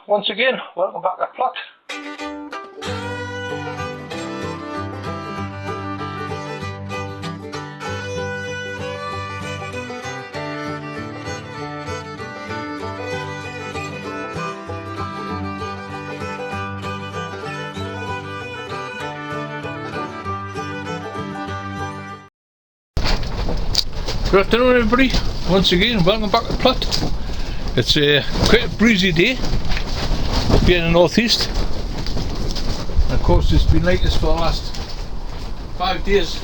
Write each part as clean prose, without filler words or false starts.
Once again, welcome back to the plot. Good afternoon everybody, once again welcome back to the plot. It's quite a breezy day up here in the northeast, and of course it's been like this for the last 5 days.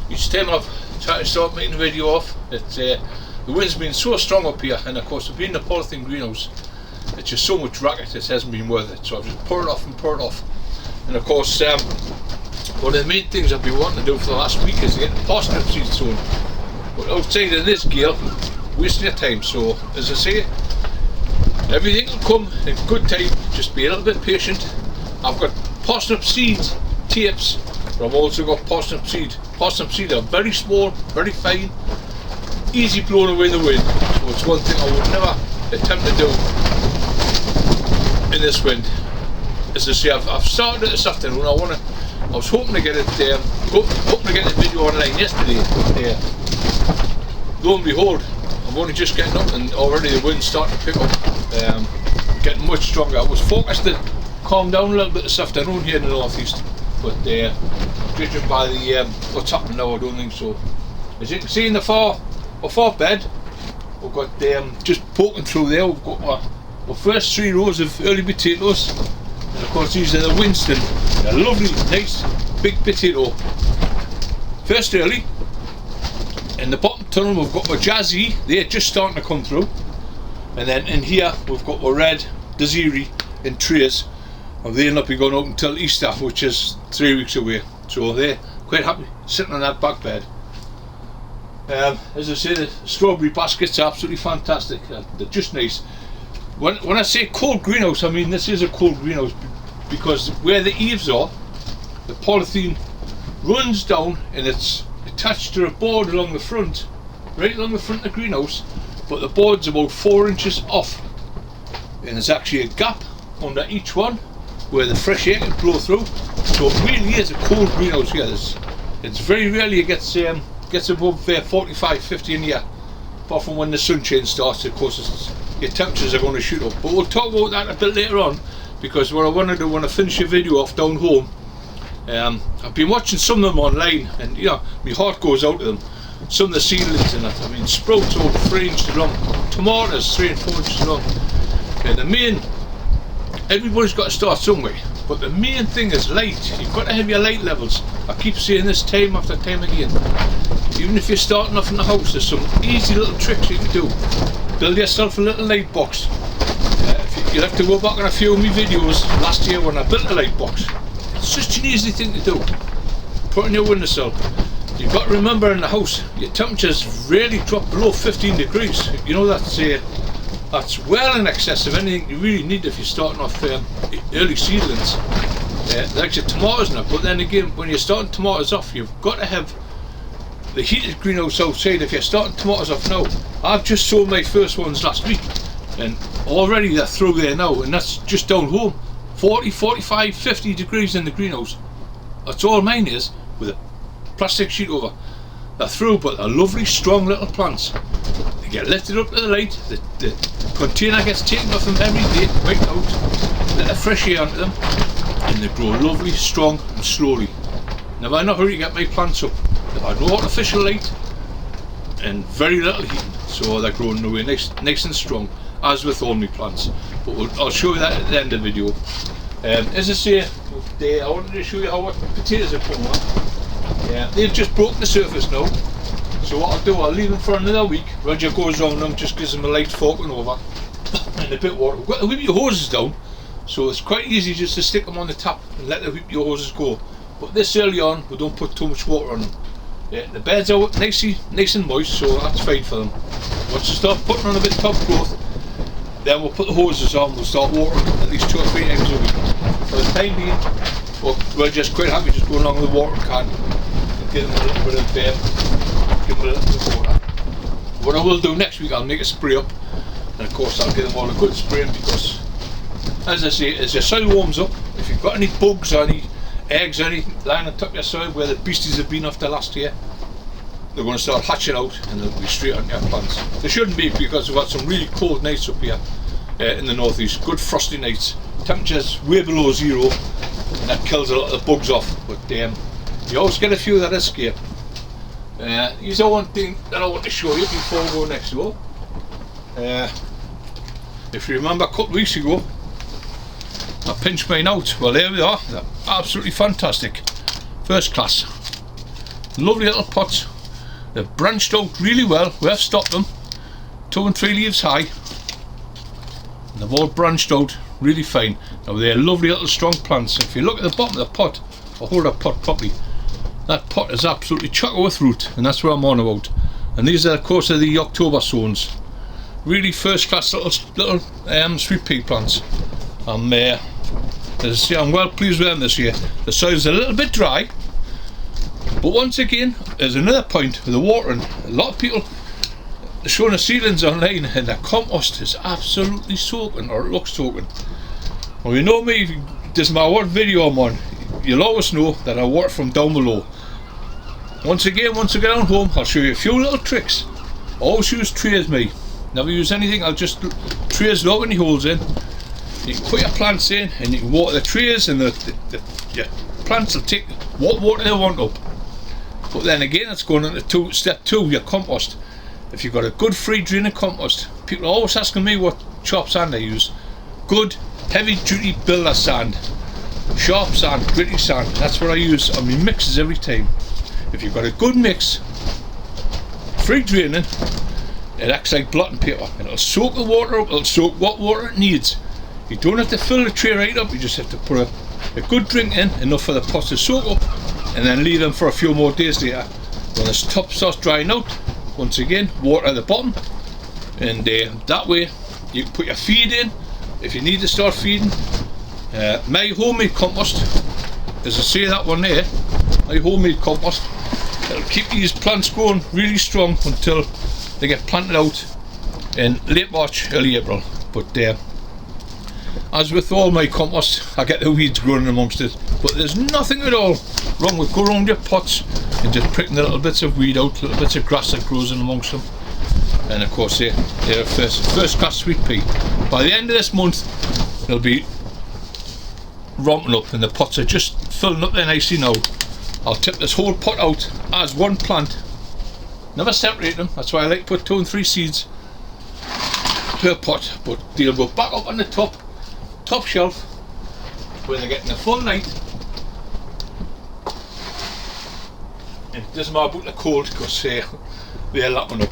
Each time I've tried to start making a video off, the wind's been so strong up here, and of course being in the polythene greenhouse, it's just so much racket it hasn't been worth it, so I've just poured it off and poured it off. And of course one of the main things I've been wanting to do for the last week is to get the parsnip seeds sown, but outside of this gale, wasting your time. So as I say, everything will come in good time, just be a little bit patient. I've got parsnip seeds tapes, but I've also got parsnip seed. Parsnip seeds are very small, very fine, easy blown away in the wind, so it's one thing I would never attempt to do in this wind. As I say, I've started it this afternoon. I was hoping to get it, hoping to get the video online yesterday, but lo and behold, I'm only just getting up and already the wind's starting to pick up, getting much stronger. I was focused to calm down a little bit this afternoon here in the northeast, but judging by the what's happening now, I don't think so. As you can see in the far bed, we've got just poking through there, we've got our first 3 rows of early potatoes, and of course these are the Winston, a lovely nice big potato, first early. In the bottom tunnel we've got our Jazzy, they're just starting to come through, and then in here we've got our red Desiree in trays, and they'll not be going up until Easter, which is 3 weeks away, so they're quite happy sitting on that back bed. As I say, the strawberry baskets are absolutely fantastic, they're just nice. When I say cold greenhouse, I mean this is a cold greenhouse, because where the eaves are, the polythene runs down and it's attached to a board along the front, right along the front of the greenhouse, but the board's about 4 inches off, and there's actually a gap under each one where the fresh air can blow through, so it really is a cold greenhouse here. It's very rarely it gets above 45, 50 in here, apart from when the sunshine starts. Of course your temperatures are going to shoot up, but we'll talk about that a bit later on, because what I want to do when I finish the video off down home, I've been watching some of them online, and you know, my heart goes out to them. Some of the seedlings in it, I mean, sprouts over 3 inches long, tomatoes 3 and 4 inches long, and the main, everybody's got to start somewhere, but the main thing is light. You've got to have your light levels. I keep saying this time after time again. Even if you're starting off in the house, there's some easy little tricks you can do. Build yourself a little light box. You'll have to go back on a few of my videos last year when I built a light box. It's such an easy thing to do. Put on your windowsill. You've got to remember, in the house, your temperatures rarely drop below 15 degrees. You know, that's well in excess of anything you really need if you're starting off early seedlings. Like your tomatoes now, but then again, when you're starting tomatoes off, you've got to have the heated greenhouse outside. If you're starting tomatoes off now, I've just sold my first ones last week, and already they're through there now, and that's just down home. 40, 45, 50 degrees in the greenhouse. That's all mine is, with a plastic sheet over. They're through, but they're lovely, strong little plants. They get lifted up to the light, the container gets taken off them every day, right out, let the fresh air onto them, and they grow lovely, strong and slowly. Now I'm not hurry to get my plants up. They've had no artificial light and very little heating, so they're growing away nice and strong, as with all my plants. But I'll show you that at the end of the video. As I say, I wanted to show you how potatoes are coming on. Yeah, they've just broken the surface now, so what I'll do, I'll leave them for another week. Roger goes around them, just gives them a light forking over and a bit of water. We've got to whip your hoses down, so it's quite easy just to stick them on the tap and let the whip your hoses go. But this early on, we don't put too much water on them. Yeah, the beds are nice and moist, so that's fine for them. Once you start putting on a bit of top growth, then we'll put the hoses on, we'll start watering at least 2 or 3 times a week. For the time being, we're just quite happy just going along with the watering can and give them a little bit of water. What I will do next week, I'll make a spray up and of course I'll give them all a good spraying, because as I say, as your soil warms up, if you've got any bugs or any eggs or anything lying on top of your soil where the beasties have been after last year, they're going to start hatching out and they'll be straight on your plants. They shouldn't be, because we've got some really cold nights up here in the northeast, good frosty nights, temperatures way below zero, and that kills a lot of the bugs off. But you always get a few that escape. Here's the one thing that I want to show you before we go next door. If you remember a couple of weeks ago, I pinched mine out. Well, there we are. They're absolutely fantastic, first class, lovely little pots. They've branched out really well. We have stopped them 2 and 3 leaves high, and they've all branched out really fine. Now they're lovely little strong plants. If you look at the bottom of the pot, or hold that pot properly, that pot is absolutely chocker with root, and that's what I'm on about. And these are of course the October zones, really first class little sweet pea plants. As I say, I'm well pleased with them this year. The soil's a little bit dry, but once again, there's another point with the watering. A lot of people are showing the seedlings online and their compost is absolutely soaking, or it looks soaking. Well, you know me, doesn't matter what video I'm on, you'll always know that I water from down below. Once again, once I get on home, I'll show you a few little tricks. I always use trays, me. Never use anything, I'll just trays without any holes in. You can put your plants in and you can water the trays, and your plants will take what water they want up. But then again, it's going into step 2, your compost. If you've got a good free draining compost, people are always asking me what sharp sand I use. Good heavy duty builder sand, sharp sand, gritty sand, that's what I use on my mixes every time. If you've got a good mix, free draining, it acts like blotting paper, and it'll soak the water up, it'll soak what water it needs. You don't have to fill the tray right up, you just have to put a good drink in, enough for the pots to soak up, and then leave them for a few more days later. When the top starts drying out, once again, water at the bottom, and that way you can put your feed in if you need to start feeding. My homemade compost, as I say that one there, my homemade compost, it'll keep these plants going really strong until they get planted out in late March, early April. But as with all my compost, I get the weeds growing amongst it, but there's nothing at all wrong with going around your pots and just pricking the little bits of weed out, little bits of grass that grows in amongst them. And of course they're first class sweet pea. By the end of this month they'll be romping up, and the pots are just filling up there nicely now. I'll tip this whole pot out as one plant, never separate them. That's why I like to put 2 and 3 seeds per pot, but they'll go back up on the top shelf where they're getting the full light. And it doesn't matter about the cold, because they're lapping up.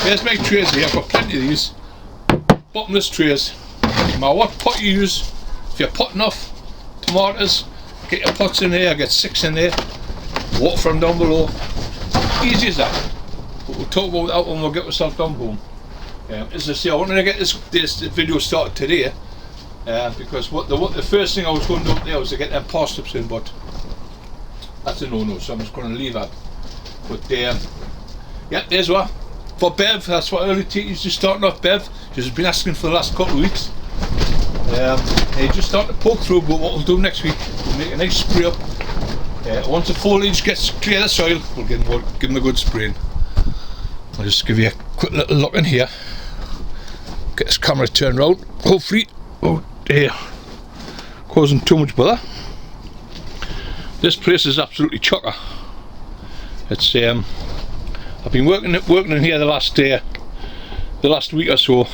There's my trays here. I've got plenty of these bottomless trays. No matter what pot you use, if you're potting off tomatoes, get your pots in there, get 6 in there, water from down below. Easy as that. But we'll talk about that when we'll get ourselves down home. As I say, I wanted to get this video started today, because the first thing I was going to do up there was to get them parsnips in, but that's a no-no, so I'm just going to leave that. But yeah, there's what. For Bev, that's what early teacher's just starting off. Bev, she's been asking for the last couple of weeks. Just starting to poke through, but what we'll do next week, we'll make a nice spray up. Once the foliage gets clear of the soil, we'll give them a good spraying. I'll just give you a quick little look in here. Get this camera turned round, hopefully, causing too much bother. This place is absolutely chocker. It's I've been working in here the last week or so.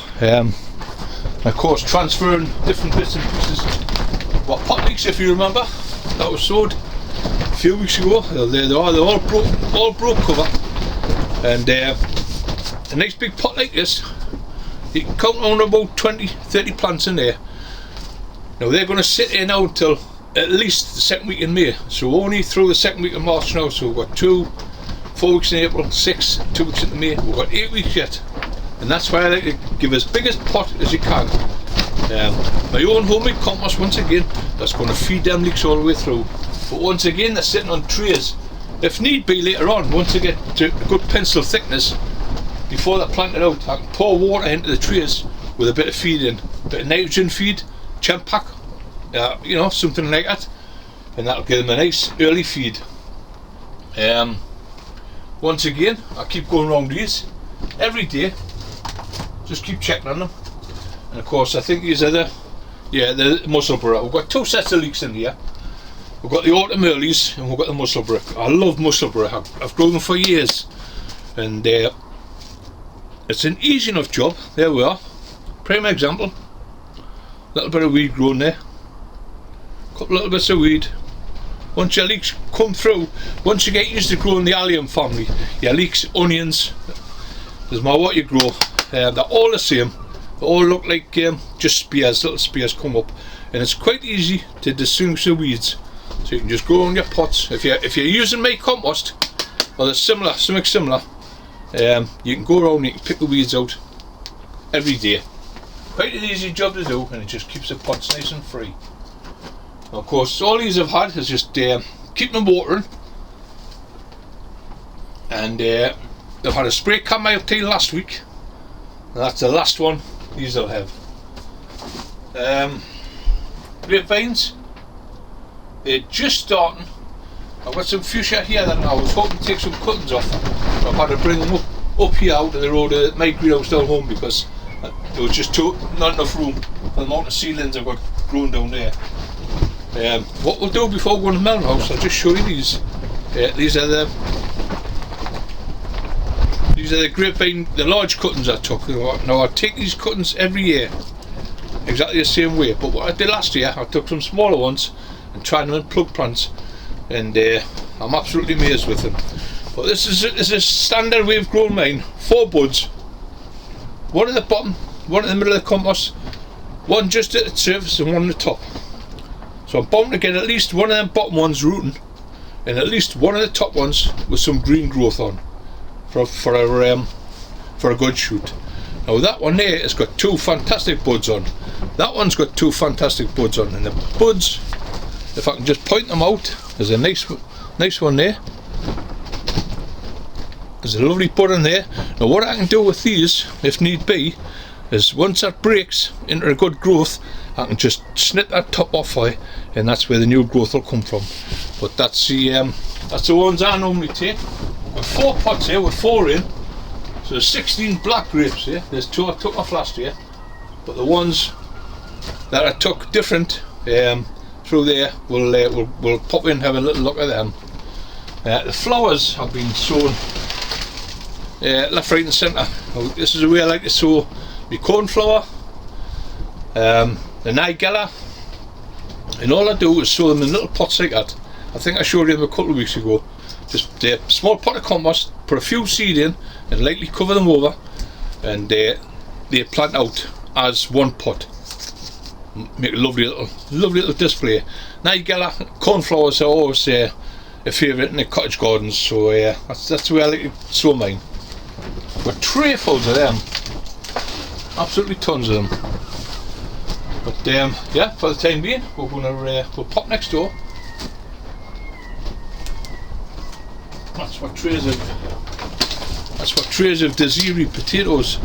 Of course, transferring different bits and pieces. Well, pot leeks, if you remember, that was sowed a few weeks ago. They're all broke cover, and a nice big pot like this, you can count on about 20-30 plants in there. Now they're going to sit here now until at least the second week in May, so only through the second week of March now. So we've got 4 weeks in April, 6, 2 weeks into May. We've got 8 weeks yet, and that's why I like to give as big a pot as you can. My own homemade compost, once again, that's going to feed them leeks all the way through. But once again, they're sitting on trays. If need be later on, once they get to a good pencil thickness, before they're planted out, I can pour water into the trays with a bit of feed in, a bit of nitrogen feed, chimp pack, you know, something like that, and that'll give them a nice early feed. Once again, I keep going around these every day, just keep checking on them. And of course I think these are the Musselburgh. We've got two sets of leeks in here. We've got the autumn earlies and we've got the Musselburgh. I love Musselburgh, I've grown them for years, and it's an easy enough job. There we are, prime example. Little bit of weed growing there, couple little bits of weed. Once your leeks come through, once you get used to growing the allium family, your leeks, onions, doesn't matter what you grow, they're all the same. They all look like just spears, little spears come up, and it's quite easy to distinguish the weeds. So you can just grow on your pots. If you're using my compost or there's something similar, you can go around and you can pick the weeds out every day. Quite an easy job to do, and it just keeps the pots nice and free. Of course, all these I've had is just keep them watering, and they've had a spray chamomile tea last week, and that's the last one these will have. Grapevines, they're just starting. I've got some fuchsia here that I was hoping to take some cuttings off, but I've had to bring them up here out of the road at my greenhouse down home, because there was just not enough room for the amount of seedlings I've got growing down there. What we'll do before we go to the melon house, I'll just show you these. These are the grapevine, the large cuttings I took. Now I take these cuttings every year, exactly the same way. But what I did last year, I took some smaller ones and tried them in plug plants, and I'm absolutely amazed with them. But this is a standard way of growing mine. 4 buds, one at the bottom, one in the middle of the compost, one just at the surface, and one at the top. So I'm bound to get at least one of them bottom ones rooting, and at least one of the top ones with some green growth on, for a good shoot. Now that one there has got 2 fantastic buds on. That one's got 2 fantastic buds on, and the buds, if I can just point them out, there's a nice one there. There's a lovely bud in there. Now what I can do with these, if need be, is once that breaks into a good growth, I can just snip that top off for you, and that's where the new growth will come from. But that's the ones I normally take. With 4 pots here with 4 in, so there's 16 black grapes here. There's 2 I took off last year, but the ones that I took different through there, we'll pop in and have a little look at them. The flowers have been sown left, right and centre. This is the way I like to sow my cornflower, the nigella, and all I do is sow them in little pots like that. I think I showed you them a couple of weeks ago. Just a small pot of compost, put a few seed in and lightly cover them over, and they plant out as one pot. Make a lovely little display. Nigella, cornflowers are always a favourite in the cottage gardens, so that's the way I like to sow mine. Got trayfuls of them, absolutely tons of them. But yeah, for the time being, we'll pop next door. That's what trays of Desiree potatoes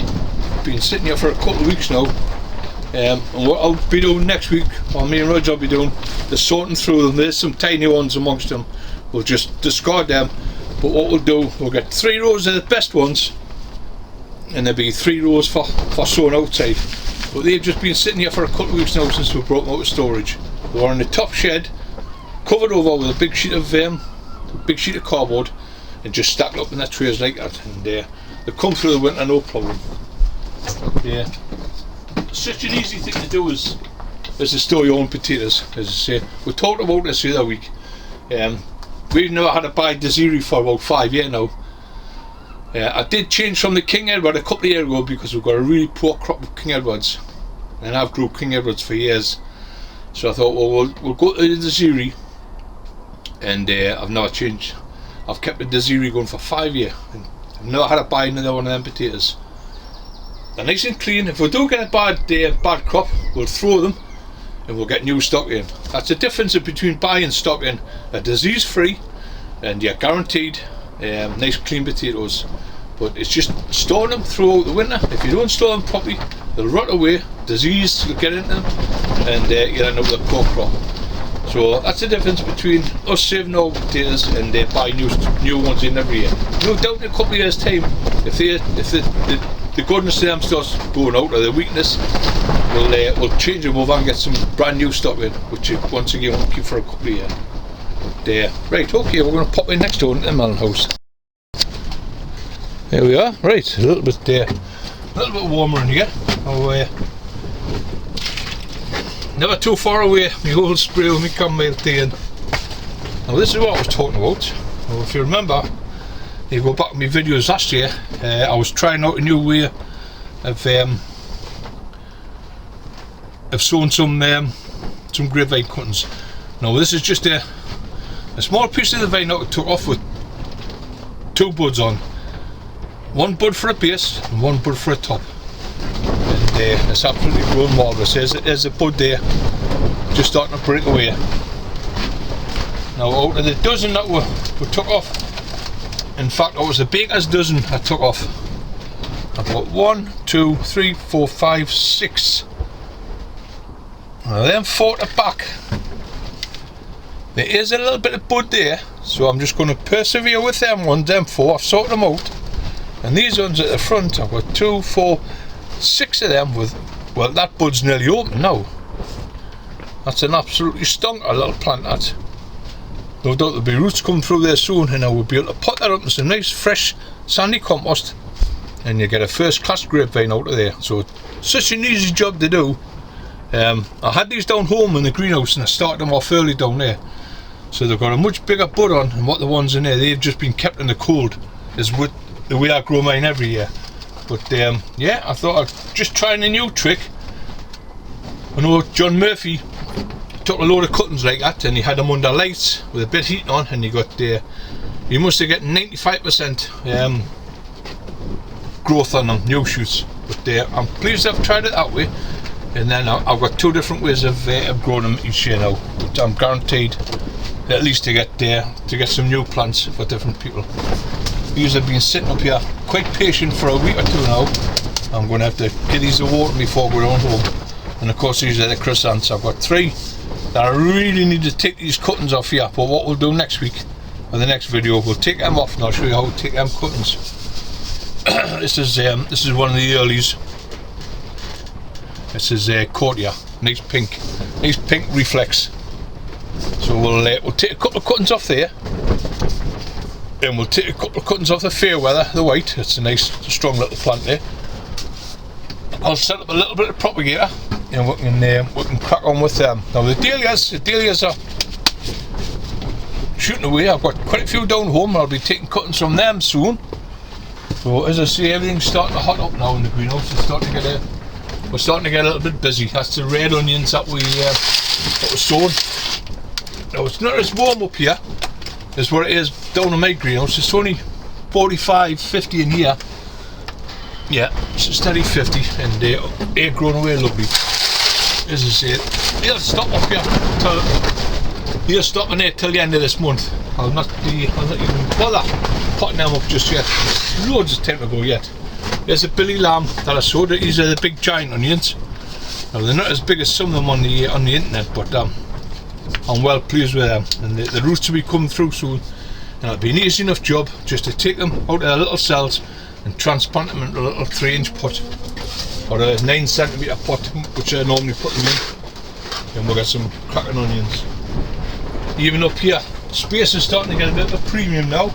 been sitting here for a couple of weeks now. And what I'll be doing next week, or me and Roger will be doing, is sorting through them. There's some tiny ones amongst them. We'll just discard them. But what we'll do, we'll get 3 rows of the best ones, and there'll be 3 rows for sowing outside. But they've just been sitting here for a couple of weeks now since we brought them out of storage. They were in the top shed, covered over with a big sheet of cardboard, and just stacked up in the trays like that, and they come through the winter no problem. Yeah, such an easy thing to do is to store your own potatoes. As I say, we talked about this the other week. We've never had to buy Desiree for about 5 years now. I did change from the King Edward a couple of years ago because we've got a really poor crop of King Edwards, and I've grown King Edwards for years. So I thought, well, we'll go to the Desiree, and I've never changed. I've kept the Desiree going for 5 years, and I've never had to buy another one of them potatoes. They're nice and clean. If we do get a bad crop, we'll throw them and we'll get new stock in. That's the difference between buying stock in. They're disease free and you're guaranteed nice clean potatoes. but it's just storing them throughout the winter. If you don't store them properly, they'll rot away, disease will get into them, and you'll end up with a poor crop. So that's the difference between us saving our potatoes and buying new ones in every year. No doubt in a couple of years' time, if the goodness of them starts going out, or the weakness, we'll change them over and get some brand new stock in, which once again we'll keep for a couple of years. Right, okay, we're going to pop in next door into the melon house. There we are. Right, a little bit warmer in here. Never too far away, my old spray with my chamomile tea in. Now this is what I was talking about. Well, if you remember, you go back to my videos last year, I was trying out a new way of sowing some grapevine cuttings. Now this is just a small piece of the vine that I took off with 2 buds on. 1 bud for a base and 1 bud for a top. And it's absolutely grown marvellous. There's a bud there, just starting to break away. Now out of the dozen that we took off, in fact it was a baker's dozen I took off. I've got 1, 2, 3, 4, 5, 6. Now them 4 at the back. There is a little bit of bud there, so I'm just going to persevere with them ones, them 4, I've sorted them out. And these ones at the front, I've got 2, 4, 6 of them with, well, that bud's nearly open now. That's an absolutely stonker little plant, that. No doubt there'll be roots coming through there soon, and I will be able to pot that up in some nice fresh sandy compost, and you get a first class grapevine out of there. So it's such an easy job to do. I had these down home in the greenhouse and I started them off early down there, so they've got a much bigger bud on than what the ones in there. They've just been kept in the cold, is with the way I grow mine every year. But yeah, I thought I'd just try a new trick. I know John Murphy took a load of cuttings like that and he had them under lights with a bit of heat on, and he got you must have getting 95% growth on them, new shoots. But I'm pleased I've tried it that way, and then I've got 2 different ways of growing them each year now. But I'm guaranteed at least to get some new plants for different people. These have been sitting up here quite patient for a week or 2 now. I'm going to have to give these a water before we go on home. And of course these are the chrysanthemums. I've got 3 that I really need to take these cuttings off here. But what we'll do next week, or the next video, we'll take them off and I'll show you how to take them cuttings. This is one of the earlies. This is Courtier, nice pink reflex. So we'll take a couple of cuttings off there. And we'll take a couple of cuttings off the Fairweather, the white. It's a nice strong little plant there. I'll set up a little bit of propagator and we can crack on with them. Now the dahlias are shooting away. I've got quite a few down home. I'll be taking cuttings from them soon. So as I say, everything's starting to hot up now in the greenhouse. We're starting to get a little bit busy. That's the red onions that we sowed. Now it's not as warm up here as what it is down in my greenhouse. It's only 45, 50 in here. Yeah, it's a steady 50, and they're growing away lovely. As I say, they'll stop up here they'll stop in there till the end of this month. I'll not even bother potting them up just yet. There's loads of time to go yet. There's a Billy Lamb that I sowed. These are the big giant onions. Now they're not as big as some of them on the internet, but I'm well pleased with them, and the roots will be coming through soon, and it'll be an easy enough job just to take them out of their little cells and transplant them into a little 3-inch pot or a 9cm pot, which I normally put them in, and we'll get some cracking onions. Even up here, space is starting to get a bit of a premium now.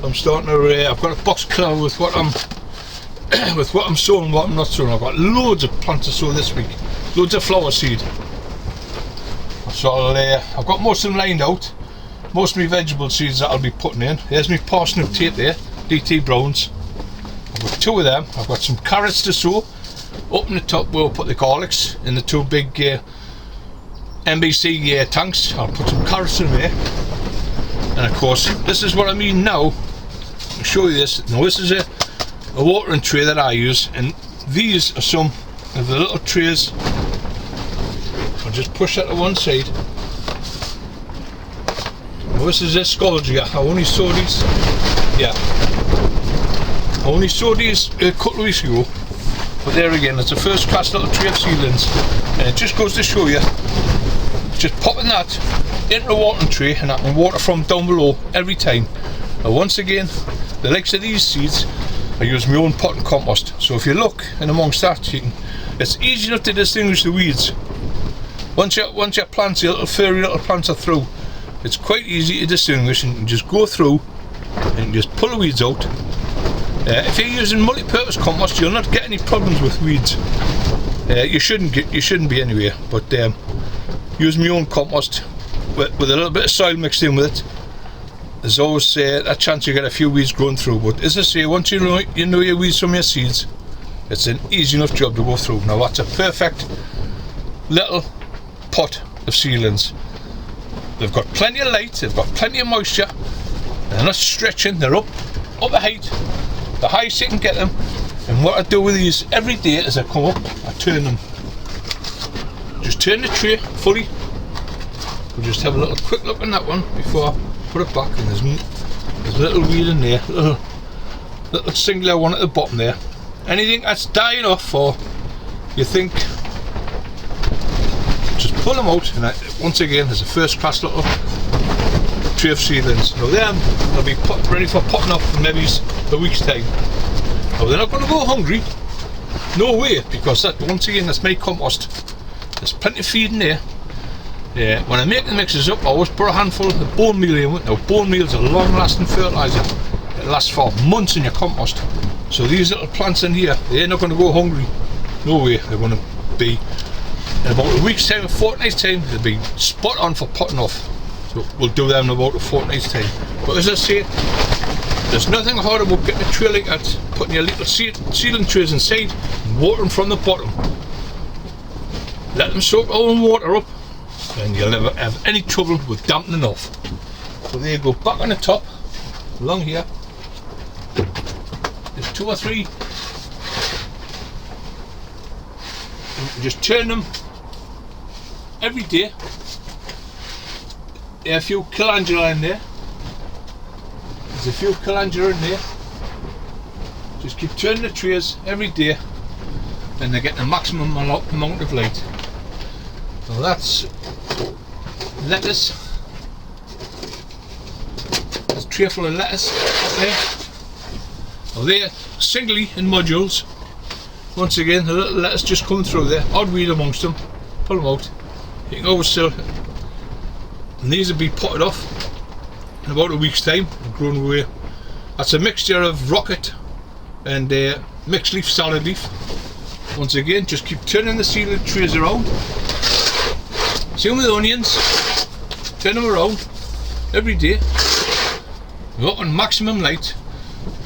I'm starting to I've got a box clear with what I'm sowing and what I'm not sowing. I've got loads of plants to sow this week, loads of flower seed. So I've got most of them lined out. Most of my vegetable seeds that I'll be putting in. There's my parsnip tape there, DT Browns. I've got 2 of them. I've got some carrots to sow. Up in the top we'll put the garlics in the 2 big MBC tanks. I'll put some carrots in there. And of course, this is what I mean now. I'll show you this. Now this is a watering tray that I use, and these are some of the little trays. I'll just push that to one side. Now this is a Scolgia. I only saw these. Yeah. I only saw these a couple of weeks ago, but there again, it's a first class little tray of seedlings, and it just goes to show you, just popping that into a watering tray and I can water from down below every time. And once again, the likes of these seeds, I use my own pot and compost. So if you look in amongst that, it's easy enough to distinguish the weeds. Once your plants, your little furry little plants are through, it's quite easy to distinguish, and you can just go through and just pull the weeds out. If you're using multi-purpose compost, you'll not get any problems with weeds. You shouldn't be anyway. But use my own compost with a little bit of soil mixed in with it. There's always a chance you get a few weeds growing through. But as I say, once you know your weeds from your seeds, it's an easy enough job to go through. Now that's a perfect little pot of seedlings. They've got plenty of light, they've got plenty of moisture, they're not stretching, they're up a height, the highest you can get them. And what I do with these every day as I come up, I turn them. Just turn the tray fully. We'll just have a little quick look on that one before I put it back. And there's a little weed in there, little singular one at the bottom there. Anything that's dying off, or you think, just pull them out. And once again, there's a first class little tray of seedlings. Now they'll be ready for popping up in maybe a week's time. Now they're not going to go hungry, no way, because that, once again, that's my compost. There's plenty of feed in there. When I make the mixes up, I always put a handful of bone meal in it. Now bone meal is a long lasting fertiliser. It lasts for months in your compost. So these little plants in here, they're not going to go hungry, no way. They're going to be, in about a week's time, a fortnight's time, they'll be spot on for potting off. So we'll do them in about a fortnight's time. But as I say, there's nothing hard about getting a tray like that, putting your little seedling trays inside and watering from the bottom. Let them soak all the water up and you'll never have any trouble with dampening off. So there you go, back on the top, along here. There's 2 or 3. You just turn them every day. There are a few calendula in there. There's a few calendula in there. Just keep turning the trays every day and they get the maximum amount of light. Now that's lettuce. There's a tray full of lettuce up there. Now they're singly in modules. Once again, the little lettuce just coming through there. Odd weed amongst them. Pull them out. You can always still. And these will be potted off in about a week's time and grown away. That's a mixture of rocket and mixed leaf salad leaf. Once again, just keep turning the seedling trays around. Same with the onions. Turn them around every day. We're up on maximum light.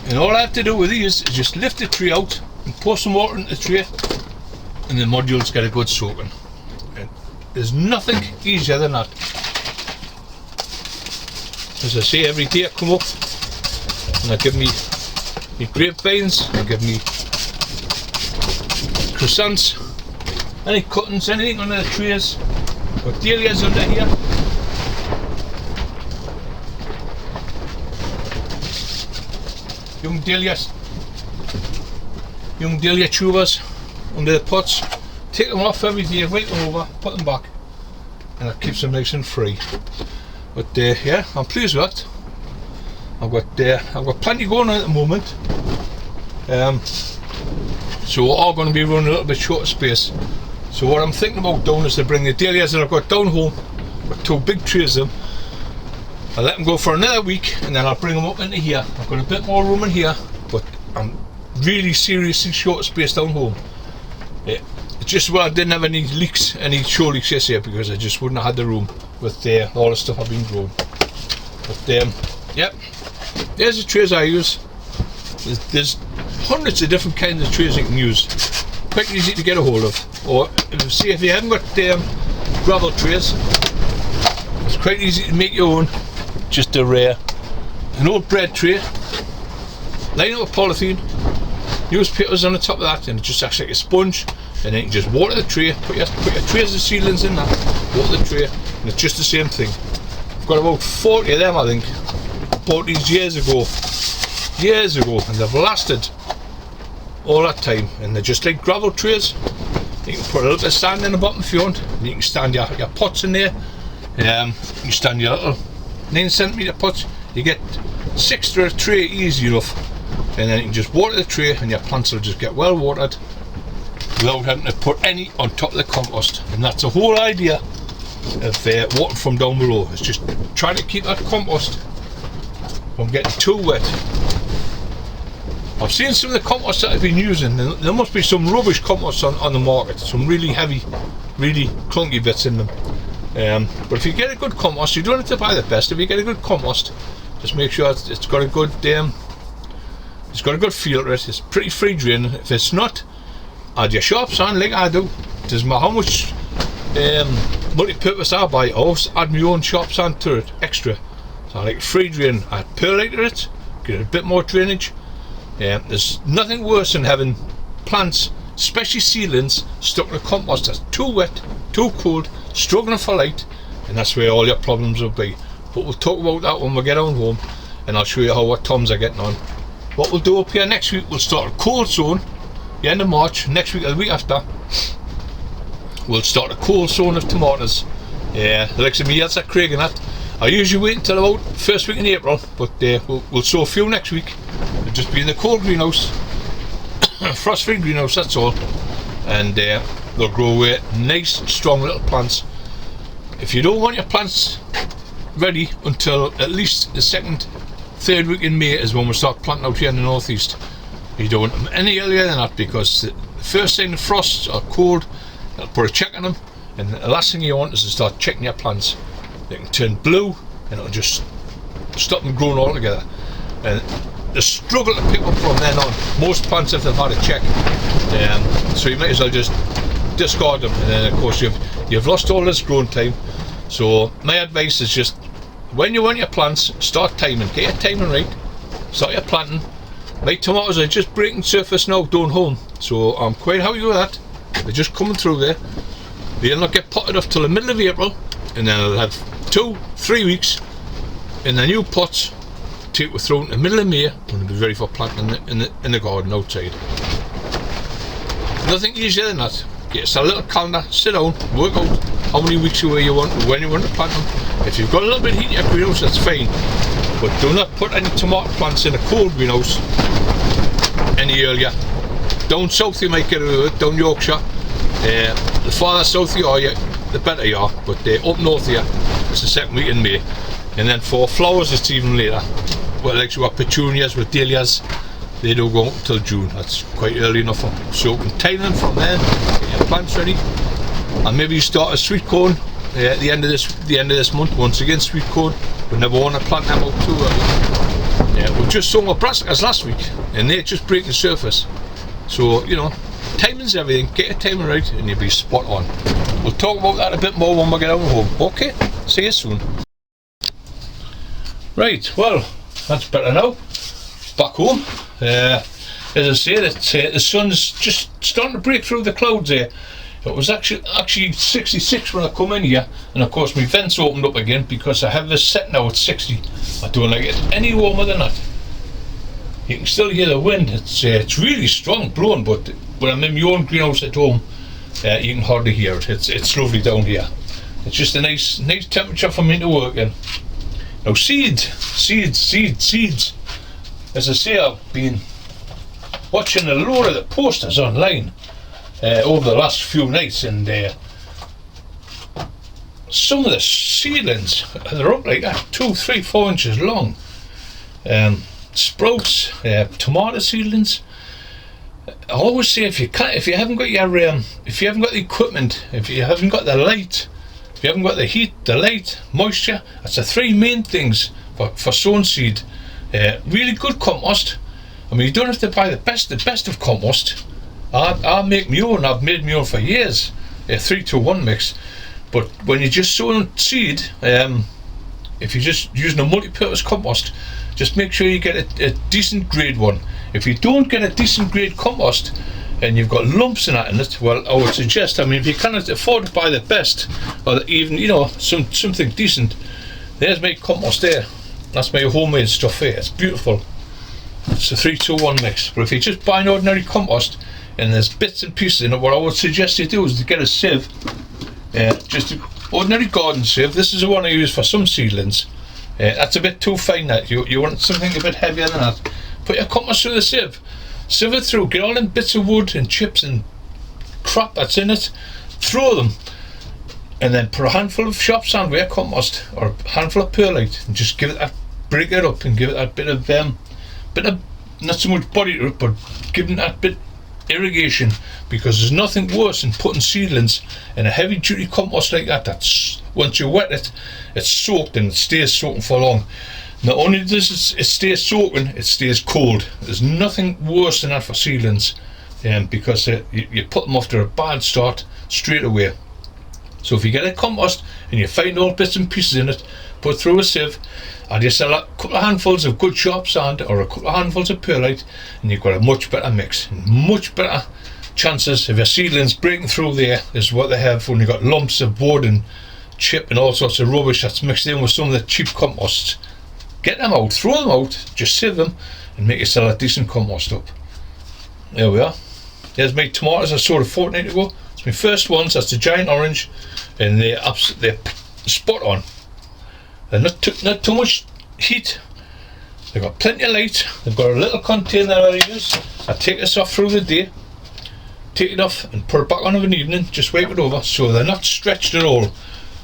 And all I have to do with these is just lift the tray out and pour some water into the tray and the modules get a good soaking. And there's nothing easier than that. As I say, every day I come up and I give me grapevines, I give me croissants, any cuttings, anything under the trays. Got dahlias under here. Young dahlia tubers under the pots. Take them off every day, wipe them over, put them back, and it keeps them nice and free. But yeah, I'm pleased with that. I've got plenty going on at the moment. So we're all going to be running a little bit short of space. So what I'm thinking about doing is to bring the dahlias that I've got down home, got 2 big trays of them. I'll let them go for another week and then I'll bring them up into here. I've got a bit more room in here, but I'm really seriously short of space down home. It's just I didn't have any leaks, any show leaks yesterday because I just wouldn't have had the room with all the stuff I've been growing. But yep, there's the trays I use. There's hundreds of different kinds of trays you can use. Quite easy to get a hold of. Or if you haven't got gravel trays, it's quite easy to make your own. Just an old bread tray, line it with polythene, newspapers on the top of that, and it just acts like a sponge. And then you can just water the tray, put your trays of seedlings in that, water the tray, and it's just the same thing. I've got about 40 of them, I think. I bought these years ago. years ago, and they've lasted all that time, and they're just like gravel trays. You can put a little bit of sand in the bottom if you want, and you can stand your pots in there. You stand your little 9cm pots, you get 6 to a tray easy enough, and then you can just water the tray and your plants will just get well watered without having to put any on top of the compost. And that's the whole idea of water from down below, is just trying to keep that compost from getting too wet. I've seen some of the compost that I've been using, there must be some rubbish compost on the market, some really heavy, really clunky bits in them. But if you get a good compost, you don't have to buy the best. If you get a good compost, just make sure it's got a good it's got a good feel to it. It's pretty free draining. If it's not, add your sharp sand like I do. It doesn't matter how much multi-purpose I buy, I always add my own sharp sand to it, extra. So I like free drain. I perlate it, get a bit more drainage. There's nothing worse than having plants, especially seedlings, stuck in a compost that's too wet, too cold, struggling for light, and that's where all your problems will be. But we'll talk about that when we get on home, and I'll show you how our toms are getting on. What we'll do up here next week, we'll start a cold zone, the end of March. Next week or the week after, we'll start a cold zone of tomatoes. The likes of me, that's at Craig and that. I usually wait until about first week in April, but we'll sow a few next week. It'll just be in the cold greenhouse, frost-free greenhouse, that's all. And they'll grow away nice, strong little plants. If you don't want your plants ready until at least the second, third week in May is when we start planting out here in the northeast. You don't want them any earlier than that, because the first sign of frosts or cold, it'll put a check on them, and the last thing you want is to start checking your plants. They can turn blue and it'll just stop them growing altogether. And the struggle to pick up from then on, most plants, if they've had a check, so you might as well just discard them, and then of course you've lost all this growing time. So my advice is just, when you want your plants, start timing, get your timing right, start your planting. My tomatoes are just breaking surface now down home, so I'm quite happy with that. They're just coming through there. They'll not get potted off till the middle of April, and then I'll have 2-3 weeks in the new pots. Take we throw in the middle of May, and they'll be ready for planting in the garden outside. Nothing easier than that. Get yourself a little calendar, sit down, work out how many weeks away you want, when you want to plant them. If you've got a little bit of heat in your greenhouse, that's fine, but do not put any tomato plants in a cold greenhouse any earlier. Down south you might get away with it, down Yorkshire. The farther south you are, the better you are, but up north here, it's the second week in May. And then for flowers, it's even later. Well, like you got petunias with dahlias, they don't go until June. That's quite early enough. So you can time them from there, get your plants ready, and maybe you start a sweet corn at the end of this month. Once again, sweet corn. We never want to plant them out too early. We've just sown our brassicas last week, and they're just breaking surface. So you know, timing's everything. Get your timing right, and you'll be spot on. We'll talk about that a bit more when we get out home. Okay, see you soon. Right, well, that's better now. Back home. As I say, the sun's just starting to break through the clouds here. It was actually 66 when I come in here, and of course my vents opened up again because I have this set now at 60. I don't like it any warmer than that. You can still hear the wind. It's really strong blowing, but when I'm in my own greenhouse at home, you can hardly hear it. It's lovely down here. It's just a nice temperature for me to work in. Now seeds. As I say, I've been watching a load of the posters online over the last few nights, and some of the seedlings, they're up like that, 2, 3, 4 inches long. Sprouts, tomato seedlings. I always say, if you haven't got the equipment, if you haven't got the light, if you haven't got the heat, the light, moisture, that's the 3 main things for sowing seed. Really good compost. I mean, you don't have to buy the best of compost. I make my own. I've made my own for years. 3-to-1 mix. But when you're just sowing seed, if you're just using a multi-purpose compost, just make sure you get a decent grade one. If you don't get a decent grade compost and you've got lumps in that in it, well, I would suggest, I mean, if you cannot afford to buy the best, or even, you know, something decent, there's my compost there. That's my homemade stuff here. It's beautiful. It's a 3-2-1 mix. But if you just buy an ordinary compost and there's bits and pieces in it, what I would suggest you do is to get a sieve, just an ordinary garden sieve. This is the one I use for some seedlings. That's a bit too fine. That you want something a bit heavier than that. Put your compost through the sieve, sieve it through, get all them bits of wood and chips and crap that's in it, throw them, and then put a handful of sharp sandware compost or a handful of perlite and just give it that, break it up and give it that bit of not so much body to it, but give it that bit irrigation, because there's nothing worse than putting seedlings in a heavy duty compost like that. That's once you wet it, it's soaked and it stays soaking for long. Not only does it stay soaking, it stays cold. There's nothing worse than that for seedlings, because you put them after a bad start straight away. So if you get a compost and you find all bits and pieces in it, put it through a sieve, add yourself a couple of handfuls of good sharp sand or a couple of handfuls of perlite, and you've got a much better mix. Much better chances of your seedlings breaking through there is what they have when you've got lumps of wood and chip and all sorts of rubbish that's mixed in with some of the cheap composts. Get them out, throw them out, just sieve them and make yourself a decent compost up. There we are. There's my tomatoes I sowed a fortnight ago. It's my first ones. That's the giant orange, and they're spot on. They're not too much heat. They've got plenty of light. They've got a little container that I use. I take this off through the day, take it off and put it back on of an evening, just wipe it over, so they're not stretched at all.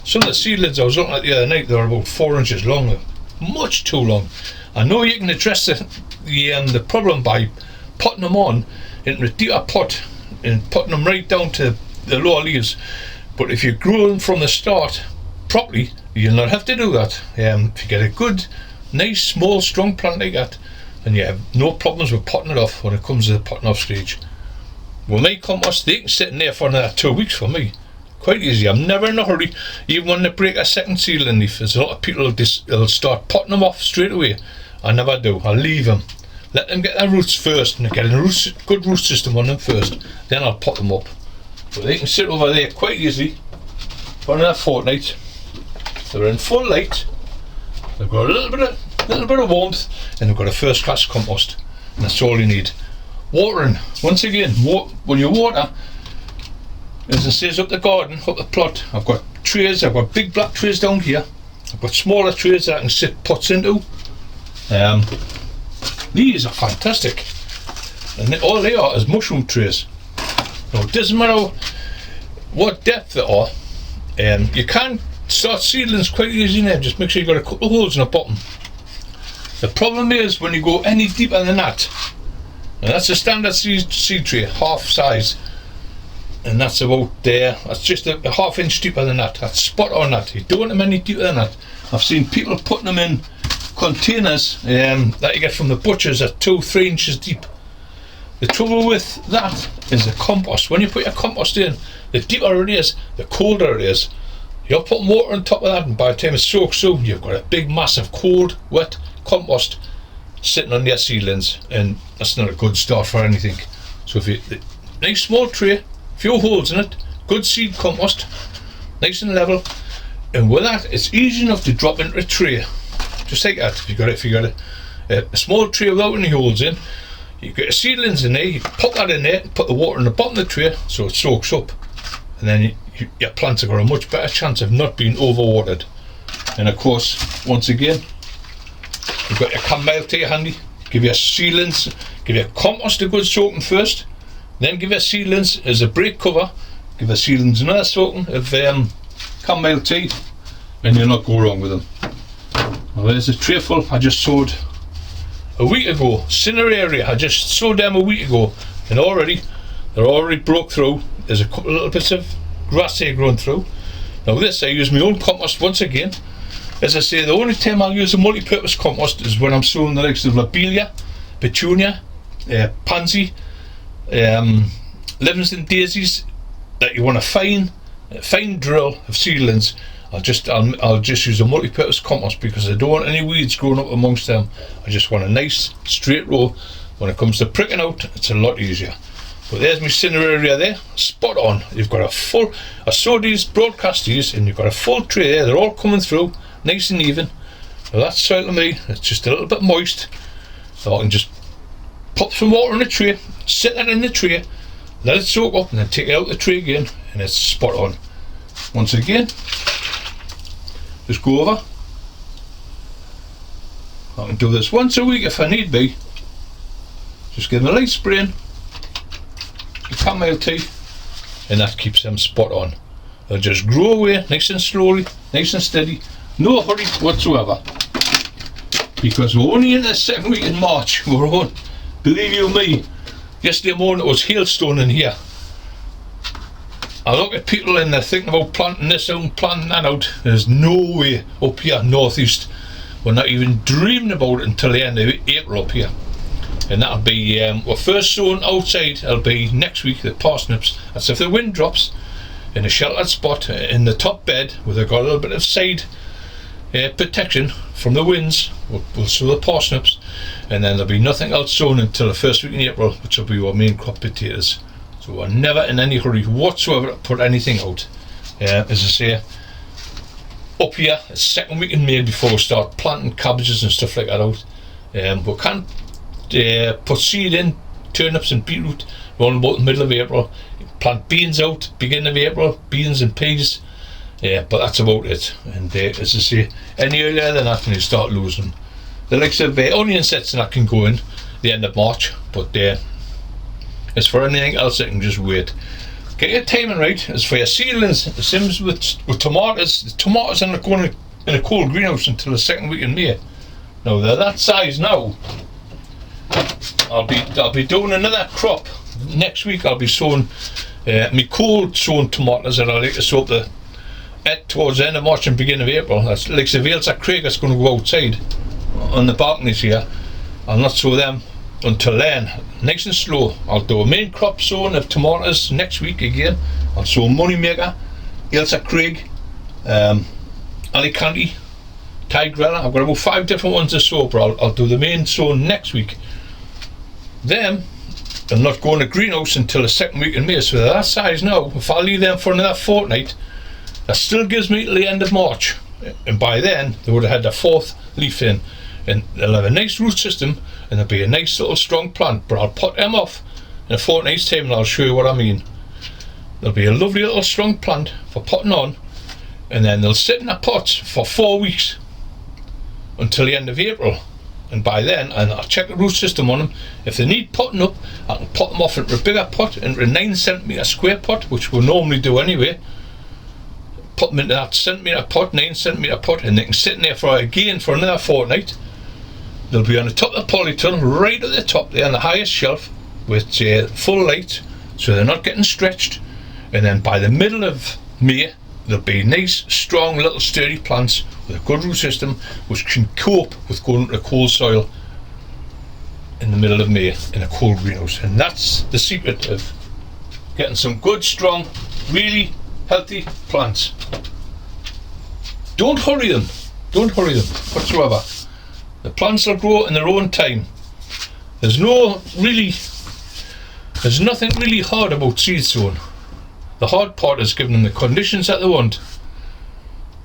Some of the seedlings I was looking at the other night, they were about 4 inches long, much too long. I know you can address the problem by putting them on into a deeper pot and putting them right down to the lower leaves, but if you grow them from the start properly, you'll not have to do that. If you get a good, nice, small, strong plant like that, then you have no problems with potting it off when it comes to the potting off stage. Well, my compost, they can sit in there for another 2 weeks for me. Quite easy. I'm never in a hurry. Even when they break a second seedling leaf, there's a lot of people who'll start potting them off straight away. I never do. I'll leave them. Let them get their roots first, and get a good root system on them first. Then I'll pot them up. But they can sit over there quite easily for another fortnight. They're in full light. They've got a little bit of warmth, and they've got a first-class compost. And that's all you need. Watering. Once again, when you water, as it says up the garden, up the plot, I've got trays. I've got big black trays down here. I've got smaller trays that I can sit pots into. These are fantastic, and all they are is mushroom trays. Now it doesn't matter what depth they are. You can start seedlings quite easy in there. Just make sure you've got a couple of holes in the bottom. The problem is when you go any deeper than that, and that's a standard seed tray, half size, and that's about there. That's just a half-inch deeper than that. That's spot on that. You don't want them any deeper than that. I've seen people putting them in containers that you get from the butchers at 2-3 inches deep. The trouble with that is the compost. When you put your compost in, the deeper it is, the colder it is. You're putting water on top of that, and by the time it soaks through, you've got a big massive cold, wet compost sitting on your seedlings, and that's not a good start for anything. So if you nice small tray, few holes in it, good seed compost, nice and level, and with that it's easy enough to drop into a tray, just like that. If you got a small tray without any holes in, you get your seedlings in there, you pop that in there, put the water in the bottom of the tray so it soaks up, and then your plants have got a much better chance of not being overwatered. And of course, once again, you've got your chamomile tea handy. Give your seedlings, give your compost a good soaking first, then give your seedlings as a break cover, give your seedlings another soaking of chamomile tea, and you'll not go wrong with them. Well, there's a tray full I just sowed a week ago. Cineraria, I just sowed them a week ago, and they're already broke through. There's a couple of little bits of grass here growing through. Now this, I use my own compost once again. As I say, the only time I'll use a multi-purpose compost is when I'm sowing the likes of lobelia, petunia, pansy, Livingston daisies that you want a fine drill of seedlings. I'll just use a multi-purpose compost because I don't want any weeds growing up amongst them. I just want a nice straight row. When it comes to pricking out, it's a lot easier. But there's my cineraria there, spot on. You've got a full, I sowed these, broadcast these, and you've got a full tray there. They're all coming through nice and even. Now that soil to me, it's just a little bit moist, so I can just pop some water in the tray, sit that in the tray, let it soak up, and then take it out the tray again, and it's spot on. Once again, just go over. I can do this once a week if I need be. Just give them a light spraying, the chamomile tea, and that keeps them spot on. They'll just grow away nice and slowly, nice and steady, no hurry whatsoever. Because we're only in the second week in March. We're on, believe you me, yesterday morning it was hailstone in here. I look at people and they're thinking about planting this out and planting that out. There's no way up here northeast. We're not even dreaming about it until the end of April up here. And that'll be, we're first sown outside, it'll be next week, the parsnips. That's if the wind drops in a sheltered spot in the top bed where they've got a little bit of side protection from the winds. We'll sow the parsnips, and then there'll be nothing else sown until the first week in April, which will be our main crop, potatoes. So we're never in any hurry whatsoever to put anything out. As I say, up here it's second week in May before we start planting cabbages and stuff like that out. We can't put seed in turnips and beetroot around about the middle of April. Plant beans out beginning of April, beans and peas. But that's about it. And as I say, any earlier than that, and you start losing them. The likes of onion sets and that can go in the end of March, but as for anything else, it can just wait. Get your timing right. As for your seedlings, the same as with tomatoes. The tomatoes are not going in a cold greenhouse until the second week in May. Now they're that size now. I'll be doing another crop next week. I'll be sowing me cold sown tomatoes that I like to sow up towards the end of March and beginning of April. That's like the Vales at Craig that's going to go outside on the balconies here. I'll not sow them until then. Nice and slow. I'll do a main crop sowing of tomatoes next week again. I'll sow Moneymaker, Ailsa Craig, Alicante, Tigrella. I've got about 5 different ones to sow, but I'll do the main sowing next week. Them, I'm not going to greenhouse until the second week in May, so they're that size now. If I leave them for another fortnight, that still gives me till the end of March, and by then they would have had their 4th leaf in, and they'll have a nice root system, and they'll be a nice little strong plant. But I'll pot them off in a fortnight's time, and I'll show you what I mean. They'll be a lovely little strong plant for potting on, and then they'll sit in a pot for 4 weeks until the end of April. And by then, and I'll check the root system on them. If they need potting up, I can pot them off into a bigger pot, into a 9cm square pot, which we'll normally do anyway. Put them into that centimetre pot, 9cm pot, and they can sit in there for another fortnight. They'll be on the top of the polytunnel, right at the top there on the highest shelf, with full light, so they're not getting stretched. And then by the middle of May, they'll be nice, strong, little sturdy plants with a good root system, which can cope with going into cold soil in the middle of May in a cold greenhouse. And that's the secret of getting some good, strong, really healthy plants. Don't hurry them whatsoever. The plants will grow in their own time. There's nothing really hard about seed sowing. The hard part is giving them the conditions that they want.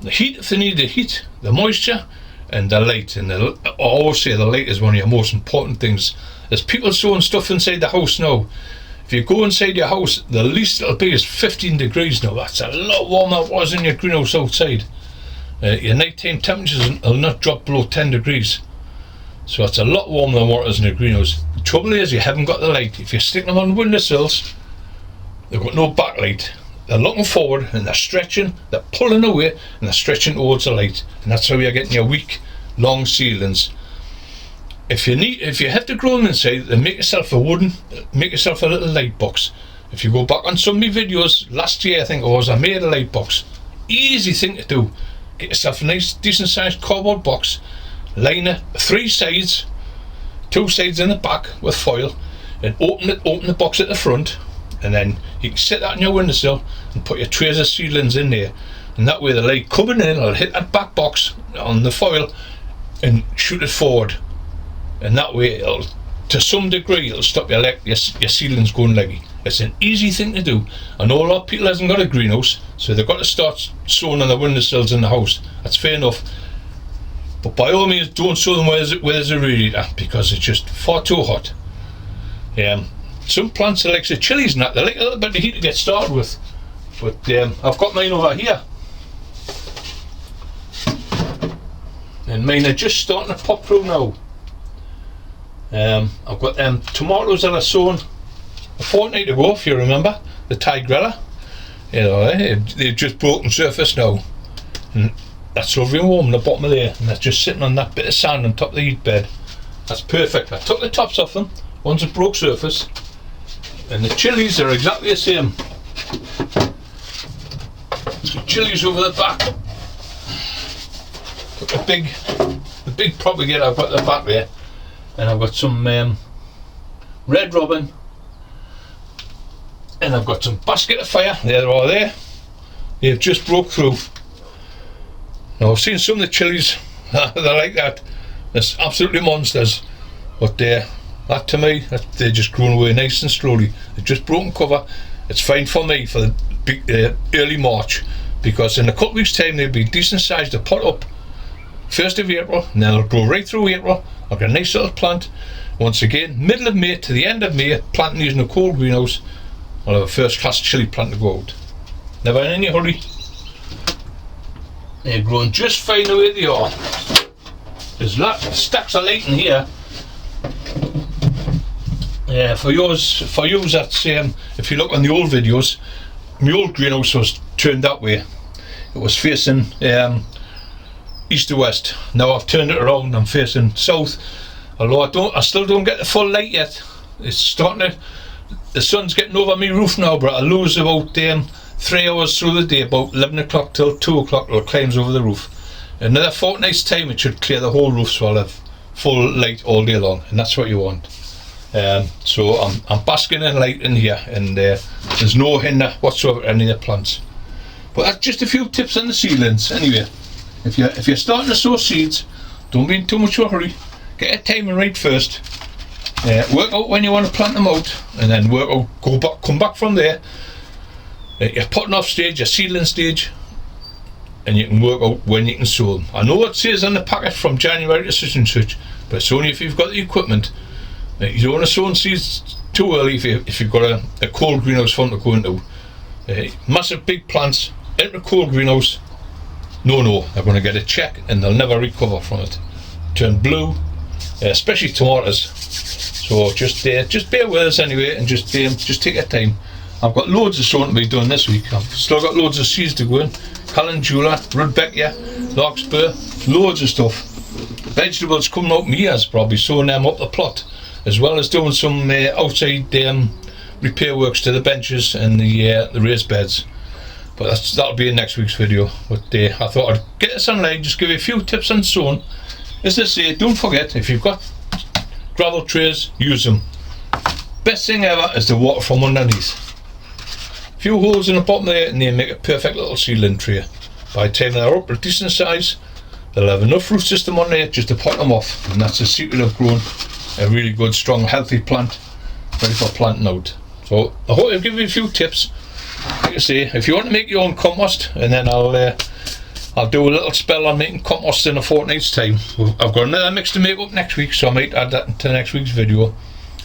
The heat if they need the heat, the moisture, and the light. And I always say the light is one of your most important things. There's people sowing stuff inside the house now. If you go inside your house, the least it'll be is 15 degrees now. That's a lot warmer than it was in your greenhouse outside. Your nighttime temperatures will not drop below 10 degrees. So that's a lot warmer than what it is in a greenhouse. The trouble is you haven't got the light. If you're sticking them on windowsills, they've got no backlight. They're looking forward and they're stretching, they're pulling away, and they're stretching towards the light. And that's how you're getting your weak, long seedlings. If you have to grow them inside, then make yourself a little light box. If you go back on some of my videos, last year I think it was, I made a light box. Easy thing to do. Get yourself a nice, decent sized cardboard box, line it 3 sides, 2 sides in the back with foil, and open the box at the front, and then you can sit that on your windowsill and put your trays of seedlings in there. And that way the light coming in will hit that back box on the foil and shoot it forward. And that way it'll, to some degree, it'll stop your seedlings going leggy. It's an easy thing to do. I know a lot of people hasn't got a greenhouse, so they've got to start sowing on the windowsills in the house. That's fair enough. But by all means, don't sow them where there's a radiator, because it's just far too hot. Some plants are like the chilies and that, they like a little bit of heat to get started with. But I've got mine over here. And mine are just starting to pop through now. I've got tomatoes that I sown a fortnight ago, if you remember, the Tigrella. You know, they've just broken surface now. And that's lovely and warm in the bottom of there, and that's just sitting on that bit of sand on top of the heat bed. That's perfect. I took the tops off them once it broke surface, and the chilies are exactly the same. The chilies over the back. Got the big propagator I've got at the back there, and I've got some red robin, and I've got some basket of fire. They're all there. They've just broke through. Now I've seen some of the chilies, they're like that. They're absolutely monsters. But that to me, they're just growing away nice and slowly. They've just broken cover. It's fine for me for the big, early March, because in a couple of weeks' time they'll be decent sized to pot up 1st of April, and then they'll grow right through April. I've got a nice little plant. Once again, middle of May to the end of May, planting these in a cold greenhouse, I'll have a first class chili plant to go out. Never in any hurry. They're growing just fine the way they are. There's stacks of light in here. For you that's if you look on the old videos, my old greenhouse was turned that way. It was facing east to west. Now I've turned it around. I'm facing south. Although I still don't get the full light yet. It's starting to. The sun's getting over my roof now, but I lose about 3 hours through the day, about 11 o'clock till 2 o'clock. It climbs over the roof. Another fortnight's time, it should clear the whole roof, so I'll have full light all day long, and that's what you want. So I'm basking in light in here, and there's no hinder whatsoever any of the plants. But that's just a few tips on the seedlings. Anyway, if you're starting to sow seeds, don't be in too much of a hurry. Get your timing right first. Work out when you want to plant them out, and then work out. Come back from there. Your potting off stage, your seedling stage, and you can work out when you can sow them. I know it says on the packet from January to such and such, but it's only if you've got the equipment. You don't want to sow seeds too early if you've got a cold greenhouse fund to go into. Massive big plants into a cold greenhouse, no, they're going to get a check and they'll never recover from it. Turn blue, especially tomatoes. So just bear with us anyway, and just take your time. I've got loads of sowing to be done this week. I've still got loads of seeds to go in. Calendula, Rudbeckia, Larkspur, loads of stuff. Vegetables coming out my ears, probably sowing them up the plot, as well as doing some outside repair works to the benches and the raised beds. But that'll be in next week's video. But I thought I'd get this online, just give you a few tips on sowing. As I say, don't forget, if you've got gravel trays, use them. Best thing ever is the water from underneath. A few holes in the bottom there, and they make a perfect little seedling tray. By the time they're up a decent size, they'll have enough root system on there just to pot them off, and that's the secret of growing a really good, strong, healthy plant ready for planting out. So I hope I've given you a few tips. Like I say, if you want to make your own compost, and then I'll do a little spell on making compost in a fortnight's time. I've got another mix to make up next week, so I might add that into next week's video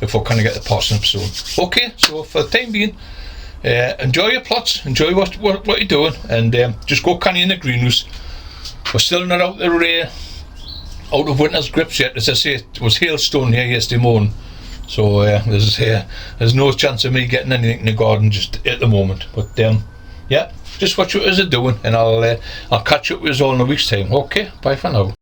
if I kind of get the parsnips sown. Okay, so for the time being, enjoy your plots, enjoy what you're doing, and just go canny in the greenhouse. We're still not out there out of winter's grips yet. As I say, it was hailstone here yesterday morning, so there's no chance of me getting anything in the garden just at the moment. But yeah, just watch what you're doing, and I'll catch up with you all in a week's time. Okay, bye for now.